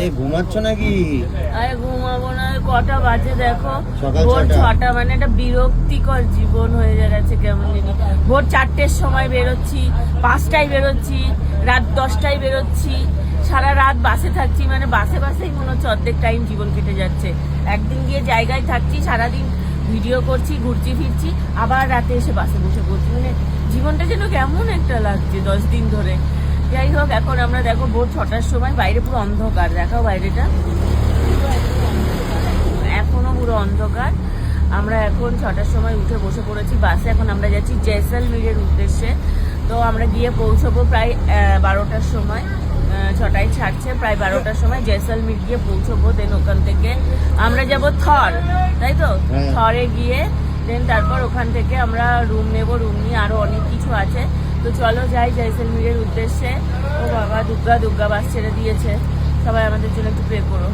আরে ঘুমাচ্ছ নাকি? আরে ঘুমাবো না, কটা বাজে দেখো, সকাল ভোর 6টা। 6টা। মানে একটা বিরক্তিকর জীবন হয়ে গেছে কেমন জানি। ভোর 4টের সময় বেরোচ্ছি, 5টায় বেরোচ্ছি, রাত 10টায় বেরোচ্ছি, সারা রাত বাসে থাকছি। মানে বাসেই মনে হচ্ছে অর্ধেক টাইম জীবন কেটে যাচ্ছে। একদিন গিয়ে জায়গায় থাকছি, সারাদিন ভিডিও করছি, ঘুরছি ফিরছি, আবার রাতে এসে বাসে বসে পড়ছি। মানে জীবনটা যেন কেমন একটা লাগছে 10 দিন ধরে। যাই হোক, এখন আমরা দেখো ভোর 6টার সময়, বাইরে পুরো অন্ধকার, দেখাও বাইরেটা, এখনো পুরো অন্ধকার। আমরা এখন 6টার সময় উঠে বসে পড়েছি বাসে। এখন আমরা যাচ্ছি জয়সলমীরের উদ্দেশ্যে। তো আমরা গিয়ে পৌঁছবো প্রায় 12টার সময়। 6টায় ছাড়ছে, প্রায় 12টার সময় জয়সলমীর গিয়ে পৌঁছবো। দেন ওখান থেকে আমরা যাব থর, তাই তো? থরে গিয়ে দেন তারপর ওখান থেকে আমরা রুম নেব। রুম নিয়ে আরো অনেক কিছু আছে। তো চলো যাই জয়সলমীরের উদ্দেশ্যে। ও বাবা, দুর্গা বাস ছেড়ে দিয়েছে। সবাই আমাদের জন্য একটু প্রে করো।